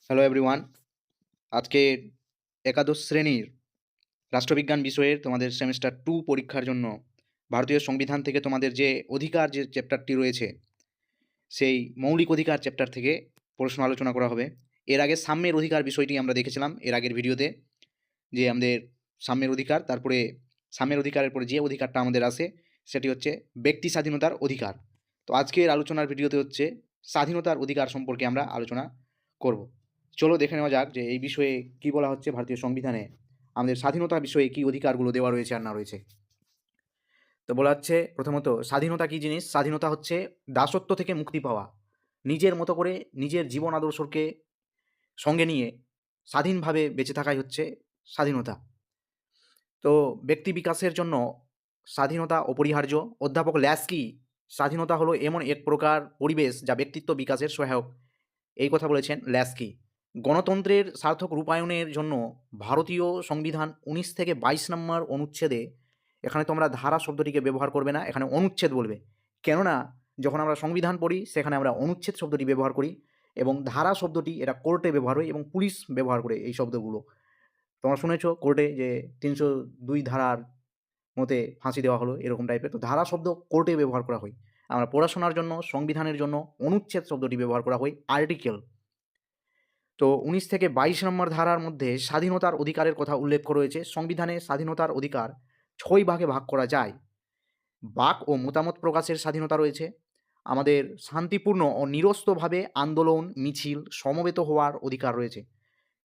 Hello everyone. আজকে একাদশ শ্রেণীর রাষ্ট্রবিজ্ঞান বিষয়ের তোমাদের সেমেস্টার 2 পরীক্ষার জন্য ভারতীয় সংবিধান থেকে তোমাদের যে অধিকার যে চ্যাপ্টারটি রয়েছে, সেই মৌলিক অধিকার চ্যাপ্টার থেকে প্রশ্ন আলোচনা করা হবে। এর আগে সাম্যের অধিকার বিষয়টি আমরা দেখেছিলাম এর আগের ভিডিওতে, যে আমাদের সাম্যের অধিকার, তারপরে সাম্যের অধিকারের পরে যে অধিকারটা আমাদের আসে সেটি হচ্ছে ব্যক্তি স্বাধীনতার অধিকার। তো আজকের আলোচনার ভিডিওতে হচ্ছে স্বাধীনতার অধিকার সম্পর্কে আমরা আলোচনা করব। চলো দেখে নেওয়া যাক যে এই বিষয়ে কি বলা হচ্ছে ভারতীয় সংবিধানে, আমাদের স্বাধীনতা বিষয়ে কি অধিকারগুলো দেওয়া রয়েছে আর না রয়েছে। তো বলা হচ্ছে প্রথমত, স্বাধীনতা কি জিনিস? স্বাধীনতা হচ্ছে দাসত্ব থেকে মুক্তি পাওয়া, নিজের মতো করে নিজের জীবন আদর্শকে সঙ্গে নিয়ে স্বাধীনভাবে বেঁচে থাকাই হচ্ছে স্বাধীনতা। তো ব্যক্তি বিকাশের জন্য স্বাধীনতা অপরিহার্য। অধ্যাপক ল্যাস্কি, স্বাধীনতা হলো এমন এক প্রকার পরিবেশ যা ব্যক্তিত্ব বিকাশের সহায়ক, এই কথা বলেছেন ল্যাস্কি। গণতন্ত্রের সার্থক রূপায়ণের জন্য ভারতীয় সংবিধান 19 থেকে 22 নম্বর অনুচ্ছেদে, এখানে তোমরা ধারা শব্দটিকে ব্যবহার করবে না, এখানে অনুচ্ছেদ বলবে। কেননা যখন আমরা সংবিধান পড়ি সেখানে আমরা অনুচ্ছেদ শব্দটি ব্যবহার করি, এবং ধারা শব্দটি এটা কোর্টে ব্যবহার হয় এবং পুলিশ ব্যবহার করে এই শব্দগুলো। তোমরা শুনেছো কোর্টে যে 302 ধারার মতে ফাঁসি দেওয়া হলো, এরকম টাইপের। তো ধারা শব্দ কোর্টে ব্যবহার করা হয়। আমরা পড়াশোনার জন্য সংবিধানের জন্য অনুচ্ছেদ শব্দটি ব্যবহার করা হয়, আর্টিকেল। তো 19 থেকে 22 নম্বর ধারার মধ্যে স্বাধীনতার অধিকারের কথা উল্লেখ রয়েছে। সংবিধানে স্বাধীনতার অধিকার 6 ভাগে ভাগ করা যায়। বাক ও মতামত প্রকাশের স্বাধীনতা রয়েছে। আমাদের শান্তিপূর্ণ ও নিরস্তভাবে আন্দোলন, মিছিল, সমবেত হওয়ার অধিকার রয়েছে।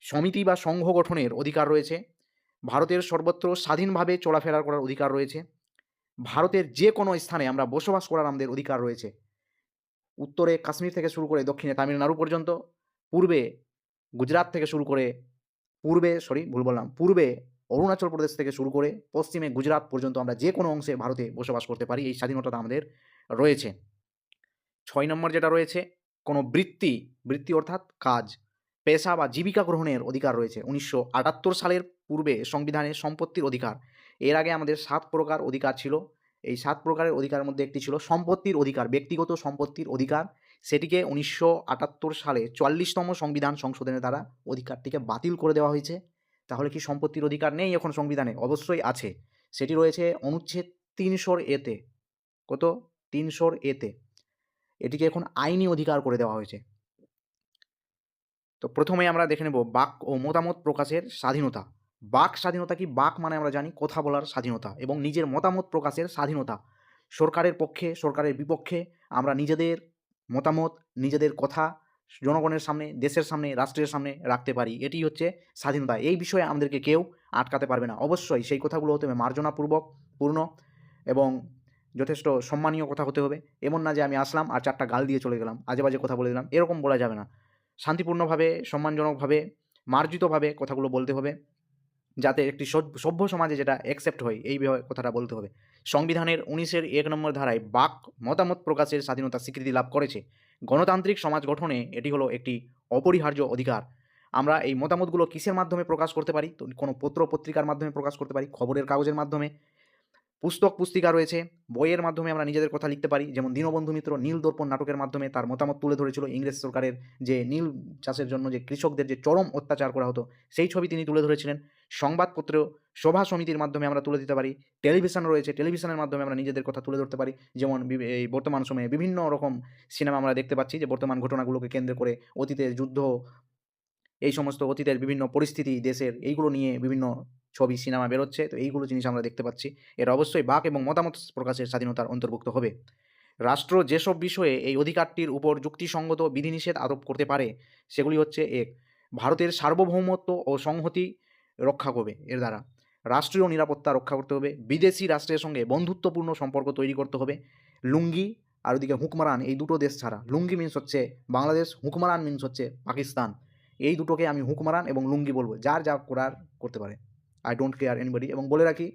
সমিতি বা সংঘ গঠনের অধিকার রয়েছে। ভারতের সর্বত্র স্বাধীনভাবে চলাফেরা করার অধিকার রয়েছে। ভারতের যে কোনো স্থানে আমরা বসবাস করার আমাদের অধিকার রয়েছে। উত্তরে কাশ্মীর থেকে শুরু করে দক্ষিণে তামিলনাড়ু পর্যন্ত, পূর্বে গুজরাট থেকে শুরু করে পূর্বে অরুণাচল প্রদেশ থেকে শুরু করে পশ্চিমে গুজরাট পর্যন্ত আমরা যে কোনো অংশে ভারতে বসবাস করতে পারি, এই স্বাধীনতাটা আমাদের রয়েছে। 6 নম্বর যেটা রয়েছে, কোনো বৃত্তি অর্থাৎ কাজ, পেশা বা জীবিকা গ্রহণের অধিকার রয়েছে। 1978 সালের পূর্বে সংবিধানে সম্পত্তির অধিকার, এর আগে আমাদের 7 প্রকার অধিকার ছিল। এই 7 প্রকারের অধিকারের মধ্যে একটি ছিল সম্পত্তির অধিকার, ব্যক্তিগত সম্পত্তির অধিকার। সেটিকে 1978 সালে 44তম সংবিধান সংশোধনের দ্বারা অধিকারটিকে বাতিল করে দেওয়া হয়েছে। তাহলে কি সম্পত্তির অধিকার নেই এখন সংবিধানে? অবশ্যই আছে। সেটি রয়েছে অনুচ্ছেদ 300 এতে। কত? 300 এতে। এটিকে এখন আইনি অধিকার করে দেওয়া হয়েছে। তো প্রথমেই আমরা দেখে নেব বাক ও মতামত প্রকাশের স্বাধীনতা। বাক স্বাধীনতা কি? বাক মানে আমরা জানি কথা বলার স্বাধীনতা এবং নিজের মতামত প্রকাশের স্বাধীনতা। সরকারের পক্ষে, সরকারের বিপক্ষে আমরা নিজেদের মতামত, নিজেদের কথা জনগণের সামনে, দেশের সামনে, রাষ্ট্রের সামনে রাখতে পারি। এটি হচ্ছে স্বাধীনতা। এই বিষয়ে আমাদেরকে কেউ আটকাতে পারবে না। অবশ্যই সেই কথাগুলো হতে হবে পূর্ণ এবং যথেষ্ট সম্মানীয় কথা হতে হবে। এমন না যে আমি আসলাম আর 4টা গাল দিয়ে চলে গেলাম, আজেবাজে কথা বলে দিলাম, এরকম বলা যাবে না। শান্তিপূর্ণভাবে, সম্মানজনকভাবে, মার্জিতভাবে কথাগুলো বলতে হবে, যাতে একটি সভ্য সমাজে যেটা অ্যাকসেপ্ট হয়, এই কথাটা বলতে হবে। সংবিধানের 19-এর 1 নম্বর ধারায় বাক মতামত প্রকাশের স্বাধীনতা স্বীকৃতি লাভ করেছে। গণতান্ত্রিক সমাজ গঠনে এটি হলো একটি অপরিহার্য অধিকার। আমরা এই মতামতগুলো কিসের মাধ্যমে প্রকাশ করতে পারি? তো কোনো পত্র পত্রিকার মাধ্যমে প্রকাশ করতে পারি, খবরের কাগজের মাধ্যমে, পুস্তক পুস্তিকা রয়েছে, বইয়ের মাধ্যমে আমরা নিজেদের কথা লিখতে পারি। যেমন দীনবন্ধু মিত্র নীল দর্পণ নাটকের মাধ্যমে তার মতামত তুলে ধরেছিল ইংরেজ সরকারের যে নীল চাষের জন্য যে কৃষকদের যে চরম অত্যাচার করা হতো, সেই ছবি তিনি তুলে ধরেছিলেন। সংবাদপত্র, সভা সমিতির মাধ্যমে আমরা তুলে দিতে পারি। টেলিভিশন রয়েছে, টেলিভিশনের মাধ্যমে আমরা নিজেদের কথা তুলে ধরতে পারি। যেমন এই বর্তমান সময়ে বিভিন্ন রকম সিনেমা আমরা দেখতে পাচ্ছি যে বর্তমান ঘটনাগুলোকে কেন্দ্র করে অতীতের যুদ্ধ, এই সমস্ত অতীতের বিভিন্ন পরিস্থিতি দেশের, এইগুলো নিয়ে বিভিন্ন ছবি, সিনেমা বেরোচ্ছে। তো এইগুলো জিনিস আমরা দেখতে পাচ্ছি। এর অবশ্যই বাক এবং মতামত প্রকাশের স্বাধীনতার অন্তর্ভুক্ত হবে। রাষ্ট্র যেসব বিষয়ে এই অধিকারটির উপর যুক্তিসঙ্গত বিধিনিষেধ আরোপ করতে পারে সেগুলি হচ্ছে: 1. ভারতের সার্বভৌমত্ব ও সংহতি রক্ষা করবে এর দ্বারা। রাষ্ট্রীয় নিরাপত্তা রক্ষা করতে হবে। বিদেশি রাষ্ট্রের সঙ্গে বন্ধুত্বপূর্ণ সম্পর্ক তৈরি করতে হবে। লুঙ্গি আর ওদিকে হুকমারান, এই দুটো দেশ ছাড়া, লুঙ্গি মিন্স হচ্ছে বাংলাদেশ, হুকমারান মিন্স হচ্ছে পাকিস্তান। এই দুটোকে আমি হুকমারান এবং লুঙ্গি বলবো, যার যা করার করতে পারে। I don't care anybody. এবং বলে রাখি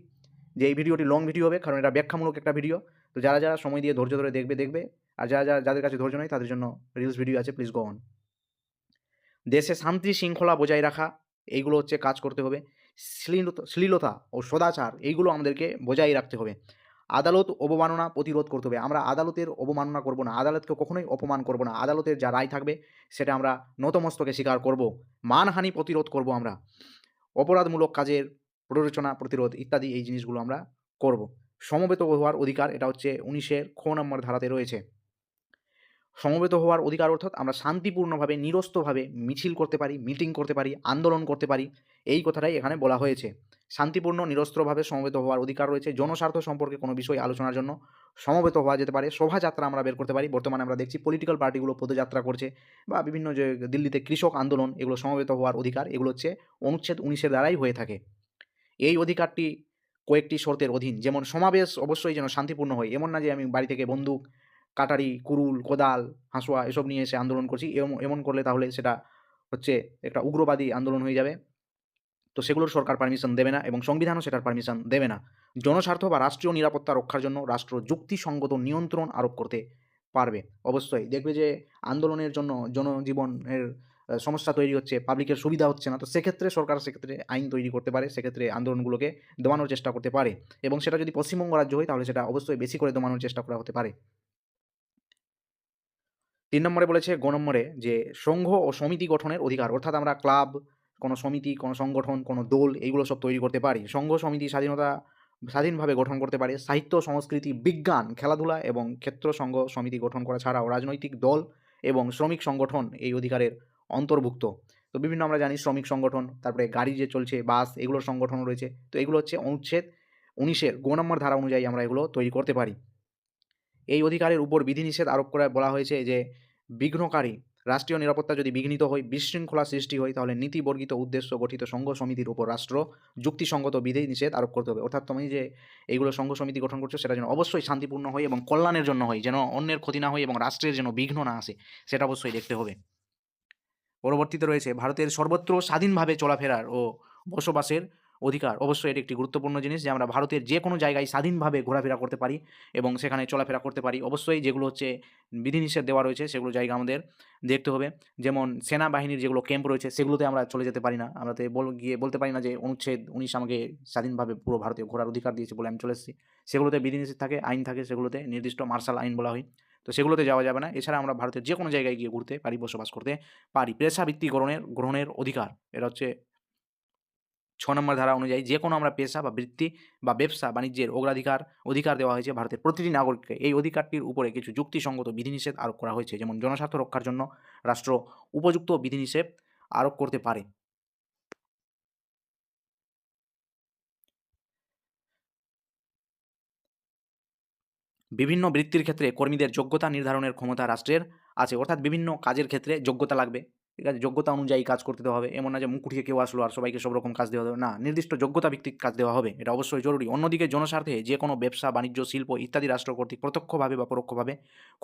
যে এই ভিডিওটি লং ভিডিও হবে, কারণ এটা ব্যাখ্যামূলক একটা ভিডিও। তো যারা সময় দিয়ে ধৈর্য ধরে দেখবে, আর যাদের কাছে ধৈর্য নেই তাদের জন্য রিলস ভিডিও আছে, প্লিজ গো অন। দেশে শান্তি শৃঙ্খলা বজায় রাখা, এইগুলো হচ্ছে কাজ করতে হবে। শ্লীলতা ও সদাচার, এইগুলো আমাদেরকে বজায় রাখতে হবে। আদালত অবমাননা প্রতিরোধ করতে হবে। আমরা আদালতের অবমাননা করব না। আদালতকে কখনোই অপমান করব না। আদালতের যা রায় থাকবে সেটা আমরা নতমস্তকে স্বীকার করব। মানহানি প্রতিরোধ করব আমরা। অপরাধমূলক কাজের প্ররোচনা প্রতিরোধ ইত্যাদি এই জিনিসগুলো আমরা করব। সমবেত হওয়ার অধিকার এটা হচ্ছে ১৯ এর খ নম্বর ধারাতে রয়েছে। সমবেত হওয়ার অধিকার অর্থাৎ আমরা শান্তিপূর্ণভাবে নিরস্ত্রভাবে মিছিল করতে পারি, মিটিং করতে পারি, আন্দোলন করতে পারি। এই কথাটাই এখানে বলা হয়েছে। শান্তিপূর্ণ নিরস্ত্রভাবে সমবেত হওয়ার অধিকার রয়েছে। জনস্বার্থ সম্পর্কে কোনো বিষয় আলোচনার জন্য সমবেত হওয়া যেতে পারে। শোভাযাত্রা আমরা বের করতে পারি। বর্তমানে আমরা দেখছি পলিটিক্যাল পার্টিগুলো পদযাত্রা করছে বা বিভিন্ন যে দিল্লিতে কৃষক আন্দোলন এগুলো সমবেত হওয়ার অধিকার এগুলো হচ্ছে অনুচ্ছেদ ১৯ এর দ্বারাই হয়ে থাকে। এই অধিকারটি কয়েকটি শর্তের অধীন। যেমন সমাবেশ অবশ্যই যেন শান্তিপূর্ণ হয়। এমন না যে আমি বাড়ি থেকে বন্দুক, কাটারি, কুড়ুল, কোদাল, হাঁসুয়া এসব নিয়ে এসে আন্দোলন করছি। এমন করলে তাহলে সেটা হচ্ছে একটা উগ্রবাদী আন্দোলন হয়ে যাবে। তো সেগুলোর সরকার পারমিশন দেবে না এবং সংবিধানও সেটার পারমিশন দেবে না। জনস্বার্থ বা রাষ্ট্রীয় নিরাপত্তা রক্ষার জন্য রাষ্ট্র যুক্তিসঙ্গত নিয়ন্ত্রণ আরোপ করতে পারবে। অবশ্যই দেখবে যে আন্দোলনের জন্য জনজীবনের সমস্যা তৈরি হচ্ছে, পাবলিকের সুবিধা হচ্ছে না। তো সেক্ষেত্রে সরকার সেক্ষেত্রে আইন তৈরি করতে পারে। সেক্ষেত্রে আন্দোলনগুলোকে দমানোর চেষ্টা করতে পারে এবং সেটা যদি পশ্চিমবঙ্গ রাজ্য হয় তাহলে সেটা অবশ্যই বেশি করে দমানোর চেষ্টা করা হতে পারে। ৩ নম্বরে বলেছে নম্বরে যে সংঘ ও সমিতি গঠনের অধিকার। অর্থাৎ আমরা ক্লাব, কোনো সমিতি, কোনো সংগঠন, কোনো দল এইগুলো সব তৈরি করতে পারি। সংঘ সমিতি স্বাধীনভাবে গঠন করতে পারে। সাহিত্য, সংস্কৃতি, বিজ্ঞান, খেলাধুলা এবং ক্ষেত্র সংঘ সমিতি গঠন করা ছাড়াও রাজনৈতিক দল এবং শ্রমিক সংগঠন এই অধিকারের অন্তর্ভুক্ত। তো বিভিন্ন আমরা জানি শ্রমিক সংগঠন, তারপরে গাড়ি যে চলছে, বাস এগুলোর সংগঠনও রয়েছে। তো এগুলো হচ্ছে অনুচ্ছেদ ১৯ এর নম্বর ধারা অনুযায়ী আমরা এগুলো তৈরি করতে পারি। এই অধিকারের উপর বিধিনিষেধ আরোপ করে বলা হয়েছে যে বিঘ্নকারী রাষ্ট্রীয় নিরাপত্তা যদি বিঘ্নিত হয়, বিশৃঙ্খলা সৃষ্টি হয় তাহলে নীতিবর্গিত উদ্দেশ্য গঠিত সংঘ সমিতির উপর রাষ্ট্র যুক্তিসঙ্গত বিধিনিষেধ আরোপ করতে হবে। অর্থাৎ তুমি যে এইগুলো সংঘ সমিতি গঠন করছো সেটা যেন অবশ্যই শান্তিপূর্ণ হয় এবং কল্যাণের জন্য হয়, যেন অন্যের ক্ষতি না হয় এবং রাষ্ট্রের যেন বিঘ্ন না আসে সেটা অবশ্যই দেখতে হবে। পরবর্তীতে রয়েছে ভারতের সর্বত্র স্বাধীনভাবে চলাফেরার ও বসবাসের অধিকার। অবশ্যই এটি একটি গুরুত্বপূর্ণ জিনিস যে আমরা ভারতের যে কোনো জায়গায় স্বাধীনভাবে ঘোরাফেরা করতে পারি এবং সেখানে চলাফেরা করতে পারি। অবশ্যই যেগুলো হচ্ছে বিধিনিষেধ দেওয়া রয়েছে সেগুলো জায়গা আমাদের দেখতে হবে। যেমন সেনাবাহিনীর যেগুলো ক্যাম্প রয়েছে সেগুলোতে আমরা চলে যেতে পারি না। আমরা তো গিয়ে বলতে পারি না যে অনুচ্ছেদ ১৯ আমাকে স্বাধীনভাবে পুরো ভারতে ঘোরার অধিকার দিয়েছে বলে আমি চলে এসেছি। সেগুলোতে বিধিনিষেধ থাকে, আইন থাকে, সেগুলোতে নির্দিষ্ট মার্শাল আইন বলা হয়। তো সেগুলোতে যাওয়া যাবে না। এছাড়া আমরা ভারতের যে কোনো জায়গায় গিয়ে ঘুরতে পারি, বসবাস করতে পারি। পেশাভিত্তিক গ্রহণের অধিকার। এটা হচ্ছে ৬ নম্বর ধারা অনুযায়ী যে কোনো আমরা পেশা বা বৃত্তি বা ব্যবসা বাণিজ্যের অধিকার দেওয়া হয়েছে ভারতের প্রতিটি নাগরিককে। এই অধিকারটির উপরে কিছু যুক্তিসঙ্গত বিধিনিষেধ আরোপ করা হয়েছে। যেমন জনস্বার্থ রক্ষার জন্য রাষ্ট্র উপযুক্ত বিধিনিষেধ আরোপ করতে পারে। বিভিন্ন বৃত্তির ক্ষেত্রে কর্মীদের যোগ্যতা নির্ধারণের ক্ষমতা রাষ্ট্রের আছে। অর্থাৎ বিভিন্ন কাজের ক্ষেত্রে যোগ্যতা লাগবে। ঠিক আছে? যোগ্যতা অনুযায়ী কাজ করতে দেওয়া হবে। এমন না যে মুখ উঠিয়ে কেউ আসলো আর সবাইকে সব রকম কাজ দেওয়া হবে। না, নির্দিষ্ট যোগ্যতা ভিত্তিক কাজ দেওয়া হবে। এটা অবশ্যই জরুরি। অন্যদিকে জনস্বার্থে যে কোনো ব্যবসা, বাণিজ্য, শিল্প ইত্যাদি রাষ্ট্র কর্তৃক প্রত্যক্ষভাবে বা পরোক্ষভাবে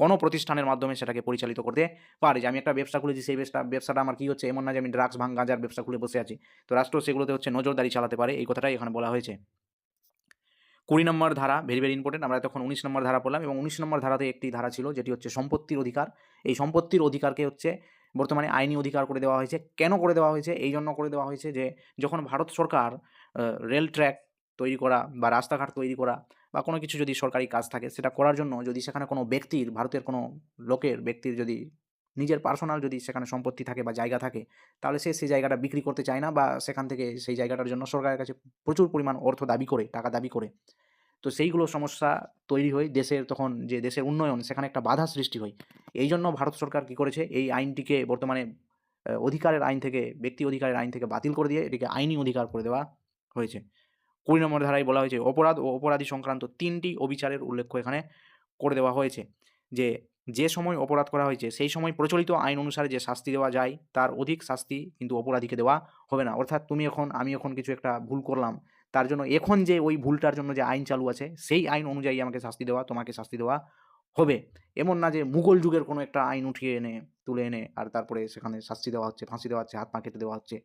কোনো প্রতিষ্ঠানের মাধ্যমে সেটাকে পরিচালিত করতে পারে। যে আমি একটা ব্যবসা খুলেছি সেই ব্যবসাটা আমার কি হচ্ছে, এমন না যে আমি ড্রাগস, ভাং, গাঁজার ব্যবসা খুলে বসে আছি। তো রাষ্ট্র সেগুলোতে হচ্ছে নজরদারি চালাতে পারে। এই কথাটাই এখানে বলা হয়েছে। ২০ নম্বর ধারা ভেরি ইম্পোর্টেন্ট। আমরা তখন ১৯ নম্বর ধারা পড়লাম এবং ১৯ নম্বর ধারাতে একটি ধারা ছিল যেটি হচ্ছে সম্পত্তির অধিকার। এই সম্পত্তির অধিকারকে হচ্ছে বর্তমানে আইনি অধিকার করে দেওয়া হয়েছে। কেন করে দেওয়া হয়েছে? এই জন্য করে দেওয়া হয়েছে যে যখন ভারত সরকার রেল ট্র্যাক তৈরি করা বা রাস্তাঘাট তৈরি করা বা কোনো কিছু যদি সরকারি কাজ থাকে সেটা করার জন্য যদি সেখানে কোনো ব্যক্তির, ভারতের কোনো ব্যক্তির যদি নিজের পার্সোনাল যদি সেখানে সম্পত্তি থাকে বা জায়গা থাকে তাহলে সে সেই জায়গাটা বিক্রি করতে চায় না বা সেখান থেকে সেই জায়গাটার জন্য সরকারের কাছে প্রচুর পরিমাণ অর্থ দাবি করে, টাকা দাবি করে। তো সেইগুলো সমস্যা তৈরি হয় দেশের, তখন যে দেশের উন্নয়ন সেখানে একটা বাধা সৃষ্টি হয়। এইজন্য ভারত সরকার কী করেছে, এই আইনটিকে বর্তমানে অধিকারের আইন থেকে, ব্যক্তি অধিকারের আইন থেকে বাতিল করে দিয়ে এটিকে আইনি অধিকার করে দেওয়া হয়েছে। ২০ নম্বর ধারায় বলা হয়েছে অপরাধ ও অপরাধী সংক্রান্ত ৩টি অবিচারের উল্লেখ এখানে করে দেওয়া হয়েছে। যে সময় অপরাধ করা হয়েছে সেই সময় প্রচলিত আইন অনুসারে যে শাস্তি দেওয়া যায় তার অধিক শাস্তি কিন্তু অপরাধীকে দেওয়া হবে না। অর্থাৎ আমি এখন কিছু একটা ভুল করলাম, তার জন্য এখন যে ওই ভুলটার জন্য যে আইন চালু আছে সেই আইন অনুযায়ী আমাকে শাস্তি দেওয়া, তোমাকে শাস্তি দেওয়া হবে। এমন না যে মুঘল যুগের কোনো একটা আইন তুলে এনে আর তারপরে সেখানে শাস্তি দেওয়া হচ্ছে, ফাঁসি দেওয়া হচ্ছে, হাত পা কেটে দেওয়া হচ্ছে।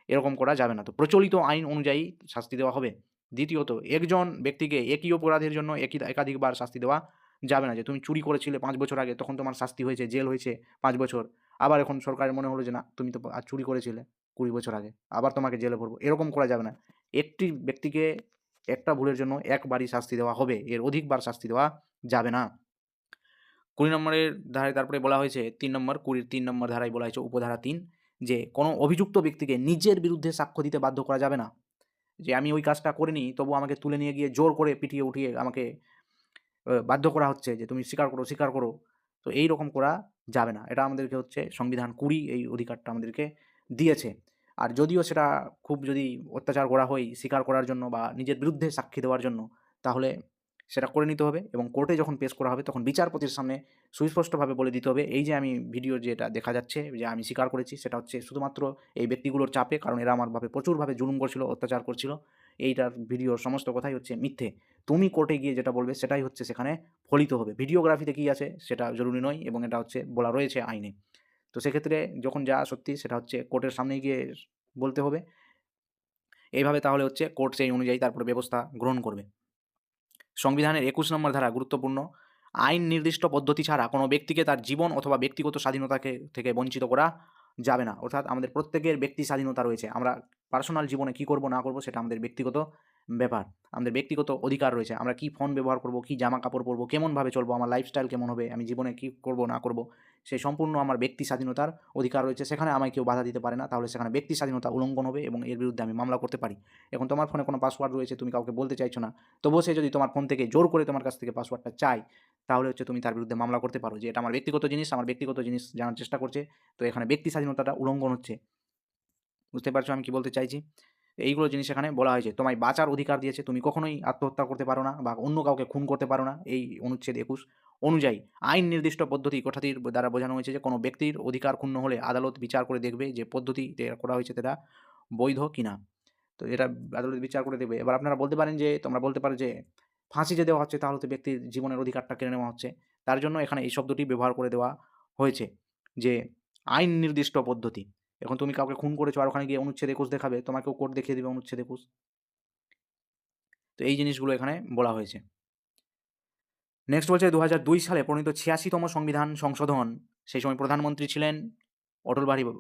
এরকম করা যাবে না। তো প্রচলিত আইন অনুযায়ী শাস্তি দেওয়া হবে। দ্বিতীয়ত, একজন ব্যক্তিকে একই অপরাধের জন্য একাধিকবার শাস্তি দেওয়া যাবে না। যে তুমি চুরি করেছিলে ৫ বছর আগে, তখন তোমার শাস্তি হয়েছে, জেল হয়েছে ৫ বছর। আবার এখন সরকারের মনে হলো যে না, তুমি তো চুরি করেছিলে ২০ বছর আগে, আবার তোমাকে জেলে ভরবো। এরকম করা যাবে না। একটি ব্যক্তিকে একটা ভুলের জন্য একবারই শাস্তি দেওয়া হবে, এর অধিকবার শাস্তি দেওয়া যাবে না। ২০ নম্বরের ধারায় তারপরে বলা হয়েছে ৩ নম্বর ২০-র ৩ নম্বর ধারায় বলা হয়েছে উপধারা ৩ যে কোনো অভিযুক্ত ব্যক্তিকে নিজের বিরুদ্ধে সাক্ষ্য দিতে বাধ্য করা যাবে না। যে আমি ওই কাজটা করিনি তবু আমাকে তুলে নিয়ে গিয়ে জোর করে পিটিয়ে উঠিয়ে আমাকে বাধ্য করা হচ্ছে যে তুমি স্বীকার করো, স্বীকার করো। তো এইরকম করা যাবে না। এটা আমাদেরকে হচ্ছে সংবিধান ২০ এই অধিকারটা আমাদেরকে দিয়েছে। আর যদিও সেটা খুব যদি অত্যাচার করা হয় স্বীকার করার জন্য বা নিজের বিরুদ্ধে সাক্ষী দেওয়ার জন্য, তাহলে সেটা করে নিতে হবে এবং কোর্টে যখন পেশ করা হবে তখন বিচারপতির সামনে সুস্পষ্টভাবে বলে দিতে হবে, এই যে আমি ভিডিও যেটা দেখা যাচ্ছে যে আমি স্বীকার করেছি সেটা হচ্ছে শুধুমাত্র এই ব্যক্তিগুলোর চাপে, কারণ এরা আমারভাবে প্রচুরভাবে জুলুম করছিল, অত্যাচার করছিল। এইটার ভিডিওর সমস্ত কথাই হচ্ছে মিথ্যে। তুমি কোর্টে গিয়ে যেটা বলবে সেটাই হচ্ছে সেখানে ফলিত হবে। ভিডিওগ্রাফিতে কী আছে সেটা জরুরি নয় এবং এটা হচ্ছে বলা রয়েছে আইনে। তো সেক্ষেত্রে যখন যা সত্যি সেটা হচ্ছে কোর্টের সামনে গিয়ে বলতে হবে। এইভাবে তাহলে হচ্ছে কোর্ট সেই অনুযায়ী তারপরে ব্যবস্থা গ্রহণ করবে। সংবিধানের ২১ নম্বর ধারা গুরুত্বপূর্ণ। আইন নির্দিষ্ট পদ্ধতি ছাড়া কোনো ব্যক্তিকে তার জীবন অথবা ব্যক্তিগত স্বাধীনতাকে থেকে বঞ্চিত করা যাবে না। অর্থাৎ আমাদের প্রত্যেকের ব্যক্তি স্বাধীনতা রয়েছে। আমরা পার্সোনাল জীবনে কী করব না করব সেটা আমাদের ব্যক্তিগত ব্যাপার। আমাদের ব্যক্তিগত অধিকার রয়েছে। আমরা কী ফোন ব্যবহার করব, কী জামা-কাপড় পরব, কেমনভাবে চলবো, আমার লাইফস্টাইল কেমন হবে, আমি জীবনে কী করব না করব, সেই সম্পূর্ণ আমার ব্যক্তি স্বাধীনতার অধিকার রয়েছে। সেখানে আমায় কেউ বাধা দিতে পারে না। তাহলে সেখানে ব্যক্তি স্বাধীনতা উল্লঙ্ঘন হবে এবং এর বিরুদ্ধে আমি মামলা করতে পারি। এখন তোমার ফোনে কোনো পাসওয়ার্ড রয়েছে, তুমি কাউকে বলতে চাইছো না। তবুও সে যদি তোমার ফোন থেকে জোর করে তোমার কাছ থেকে পাসওয়ার্ডটা চায়, তাহলে হচ্ছে তুমি তার বিরুদ্ধে মামলা করতে পারো যে এটা আমার ব্যক্তিগত জিনিস, আমার ব্যক্তিগত জিনিস জানার চেষ্টা করছে। তো এখানে ব্যক্তি স্বাধীনতাটা উল্লঙ্ঘন হচ্ছে। বুঝতে পারছো আমি কি বলতে চাইছি? এইগুলো জিনিস এখানে বলা হয়েছে। তোমায় বাঁচার অধিকার দিয়েছে। তুমি কখনোই আত্মহত্যা করতে পারো না বা অন্য কাউকে খুন করতে পারো না। এই অনুচ্ছেদ ২১ অনুযায়ী আইন নির্দিষ্ট পদ্ধতি কথাটির দ্বারা বোঝানো হয়েছে যে কোনো ব্যক্তির অধিকার ক্ষুণ্ণ হলে আদালত বিচার করে দেখবে যে পদ্ধতি যেটা করা হয়েছে সেটা বৈধ কিনা। তো এটা আদালত বিচার করে দেবে। এবার আপনারা বলতে পারেন যে তোমরা বলতে পারো যে ফাঁসি যে দেওয়া হচ্ছে তাহলে তো ব্যক্তির জীবনের অধিকারটা কেড়ে নেওয়া হচ্ছে। তার জন্য এখানে এই শব্দটি ব্যবহার করে দেওয়া হয়েছে যে আইন নির্দিষ্ট পদ্ধতি। এখন তুমি কাউকে খুন করেছো আর ওখানে গিয়ে অনুচ্ছেদ ২১ দেখাবে, তোমাকেও কোর্ট দেখিয়ে দিবে অনুচ্ছেদ ২১। তো এই জিনিসগুলো এখানে বলা হয়েছে। নেক্সট বলছে ২০০২ সালে প্রণীত ৮৬তম সংবিধান সংশোধন, সেই সময় প্রধানমন্ত্রী ছিলেন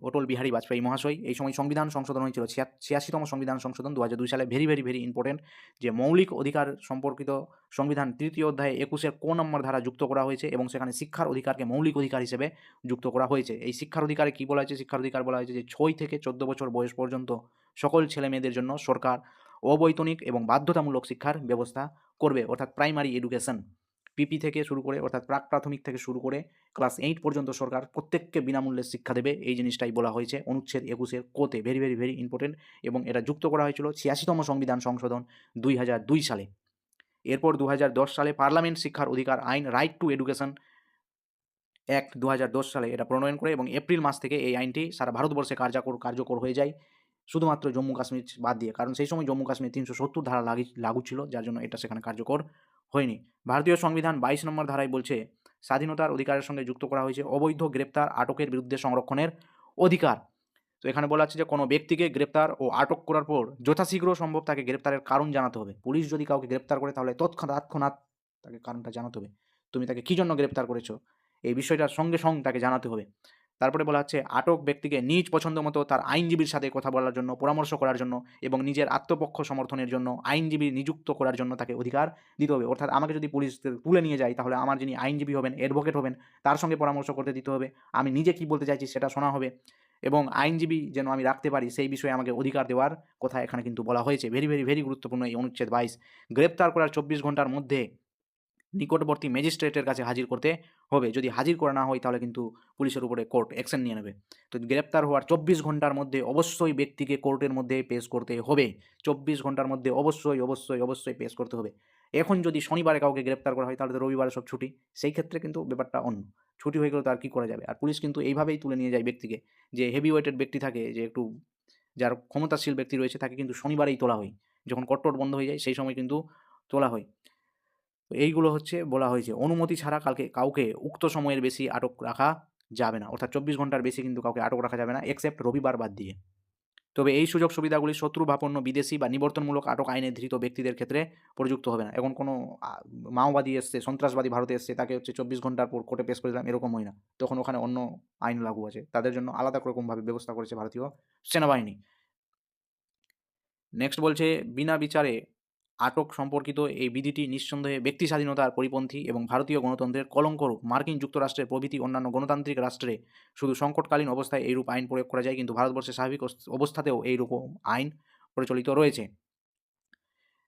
অটল বিহারী বাজপেয়ী মহাশয়। এই সময় সংবিধান সংশোধন হয়েছিল ৮৬তম সংবিধান সংশোধন ২০০২ সালে। ভেরি ইম্পোর্টেন্ট যে মৌলিক অধিকার সম্পর্কিত সংবিধান ৩য় অধ্যায়ে ২১ ক নম্বর ধারা যুক্ত করা হয়েছে এবং সেখানে শিক্ষার অধিকারকে মৌলিক অধিকার হিসেবে যুক্ত করা হয়েছে। এই শিক্ষার অধিকারে কী বলা হয়েছে? শিক্ষার অধিকার বলা হয়েছে যে ৬ থেকে ১৪ বছর বয়স পর্যন্ত সকল ছেলেমেয়েদের জন্য সরকার অবৈতনিক এবং বাধ্যতামূলক শিক্ষার ব্যবস্থা করবে, অর্থাৎ প্রাইমারি এডুকেশন। পিপি থেকে শুরু করে অর্থাৎ প্রাক প্রাথমিক থেকে শুরু করে ক্লাস 8 পর্যন্ত সরকার প্রত্যেককে বিনামূল্যে শিক্ষা দেবে, এই জিনিসটাই বলা হয়েছে অনুচ্ছেদ ২১ কোতে। ভেরি ইম্পোর্টেন্ট এবং এটা যুক্ত করা হয়েছিল ৮৬তম সংবিধান সংশোধন ২০০২ সালে। এরপর ২০১০ সালে পার্লামেন্ট শিক্ষার অধিকার আইন রাইট টু এডুকেশন অ্যাক্ট ২০১০ সালে এটা প্রণয়ন করে এবং এপ্রিল মাস থেকে এই আইনটি সারা ভারতবর্ষে কার্যকর হয়ে যায়, শুধুমাত্র জম্মু কাশ্মীর বাদ দিয়ে। কারণ সেই সময় জম্মু কাশ্মীর ৩৭০ ধারা লাগু ছিল, যার জন্য এটা সেখানে কার্যকর হয়নি। ভারতীয় সংবিধান ২২ নম্বর ধারায় বলছে স্বাধীনতার অধিকারের সঙ্গে যুক্ত করা হয়েছে অবৈধ গ্রেপ্তার আটকের বিরুদ্ধে সংরক্ষণের অধিকার। তো এখানে বলা আছে যে কোনো ব্যক্তিকে গ্রেপ্তার ও আটক করার পর যথাশীঘ্র সম্ভব তাকে গ্রেপ্তারের কারণ জানাতে হবে। পুলিশ যদি কাউকে গ্রেপ্তার করে তাহলে তৎক্ষণাৎ তাকে কারণটা জানাতে হবে। তুমি তাকে কী জন্য গ্রেপ্তার করেছো এই বিষয়টার সঙ্গে তাকে জানাতে হবে। তারপরে বলা হচ্ছে আটক ব্যক্তিকে নিজ পছন্দ মতো তার আইনজীবীর সাথে কথা বলার জন্য, পরামর্শ করার জন্য এবং নিজের আত্মপক্ষ সমর্থনের জন্য আইনজীবী নিযুক্ত করার জন্য তাকে অধিকার দিতে হবে। অর্থাৎ আমাকে যদি পুলিশ তুলে নিয়ে যায় তাহলে আমার যিনি আইনজীবী হবেন, অ্যাডভোকেট হবেন, তার সঙ্গে পরামর্শ করতে দিতে হবে। আমি নিজে কী বলতে চাইছি সেটা শোনা হবে এবং আইনজীবী যেন আমি রাখতে পারি সেই বিষয়ে আমাকে অধিকার দেওয়ার কথা এখানে কিন্তু বলা হয়েছে। ভেরি গুরুত্বপূর্ণ এই অনুচ্ছেদ ২২। গ্রেপ্তার করার ২৪ ঘন্টার মধ্যে নিকটবর্তী ম্যাজিস্ট্রেটের কাছে হাজির করতে হবে। যদি হাজির করা না হয় তাহলে কিন্তু পুলিশের উপরে কোর্ট অ্যাকশন নিয়ে নেবে। তো গ্রেপ্তার হওয়ার ২৪ ঘন্টার মধ্যে অবশ্যই ব্যক্তিকে কোর্টের মধ্যে পেশ করতে হবে। ২৪ ঘন্টার মধ্যে অবশ্যই পেশ করতে হবে। এখন যদি শনিবারে কাউকে গ্রেপ্তার করা হয় তাহলে তো রবিবারে সব ছুটি। সেই ক্ষেত্রে কিন্তু ব্যাপারটা অন্য। ছুটি হয়ে গেলে তো আর কী করা যাবে? আর পুলিশ কিন্তু এইভাবেই তুলে নিয়ে যায় ব্যক্তিকে, যে হেভি ওয়েটেড ব্যক্তি থাকে, যে একটু যার ক্ষমতাশীল ব্যক্তি রয়েছে তাকে কিন্তু শনিবারেই তোলা হয়। যখন কোর্ট বন্ধ হয়ে যায় সেই সময় কিন্তু তোলা হয়। তো এইগুলো হচ্ছে বলা হয়েছে অনুমতি ছাড়া কাউকে উক্ত সময়ের বেশি আটক রাখা যাবে না। অর্থাৎ ২৪ ঘন্টার বেশি কিন্তু কাউকে আটক রাখা যাবে না এক্সেপ্ট রবিবার বাদ দিয়ে। তবে এই সুযোগ সুবিধাগুলি শত্রুভাপন্ন বিদেশি বা নিবর্তনমূলক আটক আইনে ধৃত ব্যক্তিদের ক্ষেত্রে প্রযুক্ত হবে না। এখন কোনো মাওবাদী এসছে, সন্ত্রাসবাদী ভারতে এসছে, তাকে হচ্ছে ২৪ ঘন্টার পর কোর্টে পেশ করে দিলাম, এরকম হয় না। তখন ওখানে অন্য আইন লাগু আছে। তাদের জন্য আলাদা রকমভাবে ব্যবস্থা করেছে ভারতীয় সেনাবাহিনী। নেক্সট বলছে বিনা বিচারে আটক সম্পর্কিত এই বিধিটি নিঃসন্দেহে ব্যক্তি স্বাধীনতার পরিপন্থী এবং ভারতীয় গণতন্ত্রের কলঙ্করূপ। মার্কিন যুক্তরাষ্ট্রের প্রভৃতি অন্যান্য গণতান্ত্রিক রাষ্ট্রে শুধু সংকটকালীন অবস্থায় এইরূপ আইন প্রয়োগ করা যায়, কিন্তু ভারতবর্ষের স্বাভাবিক অবস্থাতেও এইরকম আইন প্রচলিত রয়েছে।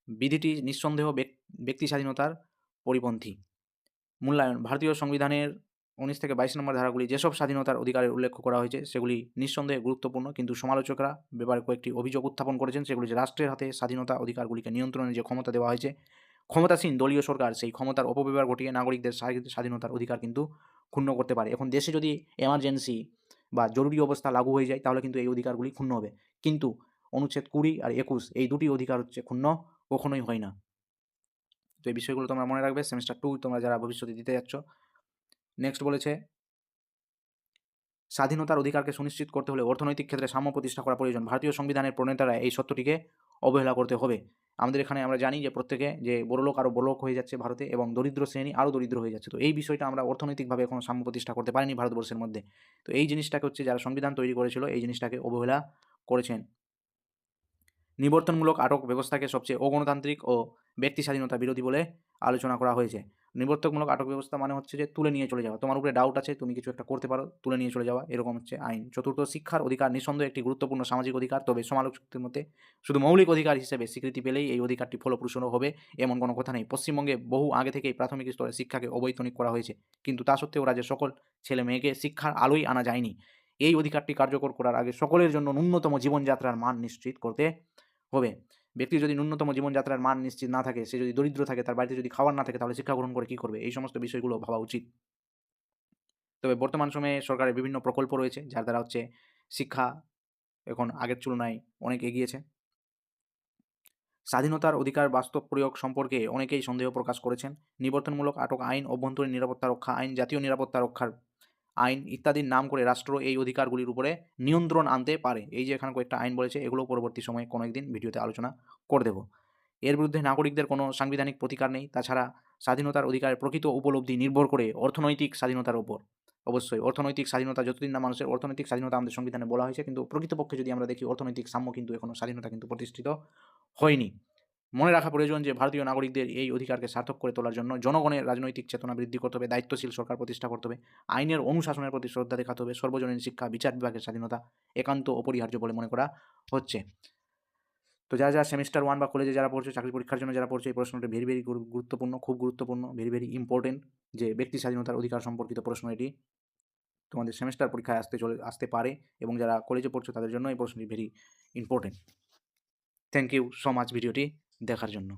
বিধিটি নিঃসন্দেহ ব্যক্তি স্বাধীনতার পরিপন্থী। মূল্যায়ন: ভারতীয় সংবিধানের ১৯ থেকে ২২ নম্বর ধারাগুলি যেসব স্বাধীনতার অধিকারের উল্লেখ করা হয়েছে সেগুলি নিঃসন্দেহে গুরুত্বপূর্ণ, কিন্তু সমালোচকরা ব্যাপারে কয়েকটি অভিযোগ উত্থাপন করেছেন। সেগুলি যে রাষ্ট্রের হাতে স্বাধীনতা অধিকারগুলিকে নিয়ন্ত্রণের যে ক্ষমতা দেওয়া হয়েছে, ক্ষমতাসীন দলীয় সরকার সেই ক্ষমতার অপব্যবহার ঘটিয়ে নাগরিকদের স্বাধীনতার অধিকার কিন্তু ক্ষুণ্ণ করতে পারে। এখন দেশে যদি এমার্জেন্সি বা জরুরি অবস্থা লাগু হয়ে যায় তাহলে কিন্তু এই অধিকারগুলি ক্ষুণ্ণ হবে, কিন্তু অনুচ্ছেদ ২০ আর ২১ এই দুটি অধিকার ক্ষুণ্ণ কখনোই হয় না। তো এই বিষয়গুলো তোমরা মনে রাখবে সেমিস্টার 2 তোমরা যারা ভবিষ্যতে দিতে যাচ্ছ। নেক্সট বলেছে, স্বাধীনতার অধিকারকে সুনিশ্চিত করতে হলে অর্থনৈতিক ক্ষেত্রে সাম্য প্রতিষ্ঠা করা প্রয়োজন। ভারতীয় সংবিধানের প্রণেতারা এই সত্যটিকে অবহেলা করতে হবে। আমাদের এখানে আমরা জানি যে প্রত্যেকে যে বড়লোক আরও বড়লোক হয়ে যাচ্ছে ভারতে, এবং দরিদ্র শ্রেণী আরও দরিদ্র হয়ে যাচ্ছে। তো এই বিষয়টা আমরা অর্থনৈতিকভাবে এখনও সাম্য প্রতিষ্ঠা করতে পারিনি ভারতবর্ষের মধ্যে। তো এই জিনিসটাকে যারা সংবিধান তৈরি করেছিল এই জিনিসটাকে অবহেলা করেছেন। নিবর্তনমূলক আটক ব্যবস্থাকে সবচেয়ে অগণতান্ত্রিক ও ব্যক্তি স্বাধীনতা বিরোধী বলে আলোচনা করা হয়েছে। নিবর্তনমূলক আটক ব্যবস্থা মানে হচ্ছে যে তুলে নিয়ে চলে যাওয়া, তোমার উপরে ডাউট আছে তুমি কিছু একটা করতে পারো, তুলে নিয়ে চলে যাওয়া, এরকম হচ্ছে আইন। চতুর্থ, শিক্ষার অধিকার নিঃসন্দেহে একটি গুরুত্বপূর্ণ সামাজিক অধিকার, তবে সমালোচকদের মতে শুধু মৌলিক অধিকার হিসেবে স্বীকৃতি পেলেই এই অধিকারটি ফলপ্রসূ হবে এমন কোনো কথা নেই। পশ্চিমবঙ্গে বহু আগে থেকেই প্রাথমিক স্তরে শিক্ষাকে অবৈতনিক করা হয়েছে, কিন্তু তা সত্ত্বেও রাজ্যের সকল ছেলে মেয়েকে শিক্ষার আলোয় আনা যায়নি। এই অধিকারটি কার্যকর করার আগে সকলের জন্য ন্যূনতম জীবনযাত্রার মান নিশ্চিত করতে হবে। ব্যক্তির যদি ন্যূনতম জীবনযাত্রার মান নিশ্চিত না থাকে, সে যদি দরিদ্র থাকে, তার বাড়িতে যদি খাবার না থাকে, তাহলে শিক্ষা গ্রহণ করে কী করবে? এই সমস্ত বিষয়গুলো ভাবা উচিত। তবে বর্তমান সময়ে সরকারের বিভিন্ন প্রকল্প রয়েছে যার দ্বারা শিক্ষা এখন আগের তুলনায় অনেক এগিয়েছে। স্বাধীনতার অধিকার বাস্তব প্রয়োগ সম্পর্কে অনেকেই সন্দেহ প্রকাশ করেছেন। নিবর্তনমূলক আটক আইন, অভ্যন্তরীণ নিরাপত্তা রক্ষা আইন, জাতীয় নিরাপত্তা রক্ষার আইন ইত্যাদির নাম করে রাষ্ট্র এই অধিকারগুলির উপরে নিয়ন্ত্রণ আনতে পারে। এই যে এখানে কয়েকটা আইন বলেছে, এগুলো পরবর্তী সময়ে কোনো একদিন ভিডিওতে আলোচনা করে দেব। এর বিরুদ্ধে নাগরিকদের কোনো সাংবিধানিক প্রতিকার নেই। তাছাড়া স্বাধীনতার অধিকারের প্রকৃত উপলব্ধি নির্ভর করে অর্থনৈতিক স্বাধীনতার উপর। অবশ্যই অর্থনৈতিক স্বাধীনতা যতদিন না মানুষের অর্থনৈতিক স্বাধীনতা আমাদের সংবিধানে বলা হয়েছে, কিন্তু প্রকৃতপক্ষে যদি আমরা দেখি অর্থনৈতিক সাম্য কিন্তু এখনও স্বাধীনতা কিন্তু প্রতিষ্ঠিত হয়নি। মনে রাখা প্রয়োজন যে ভারতীয় নাগরিকদের এই অধিকারকে সার্থক করে তোলার জন্য জনগণের রাজনৈতিক চেতনা বৃদ্ধি করতে হবে, দায়িত্বশীল সরকার প্রতিষ্ঠা করতে হবে, আইনের অনুশাসনের প্রতি শ্রদ্ধা দেখাতে হবে, সর্বজনীন শিক্ষা, বিচার বিভাগের স্বাধীনতা একান্ত অপরিহার্য বলে মনে করা হচ্ছে। তো যারা সেমিস্টার 1 বা কলেজে যারা পড়ছে, চাকরি পরীক্ষার জন্য যারা পড়ছে, এই প্রশ্নটি ভেরি গুরুত্বপূর্ণ, খুব গুরুত্বপূর্ণ, ভেরি ইম্পর্টেন্ট, যে ব্যক্তি স্বাধীনতার অধিকার সম্পর্কিত প্রশ্ন এটি তোমাদের সেমিস্টার পরীক্ষায় আসতে পারে, এবং যারা কলেজে পড়ছো তাদের জন্য এই প্রশ্নটি very important. Thank you so much ভিডিওটি দেখার জন্য।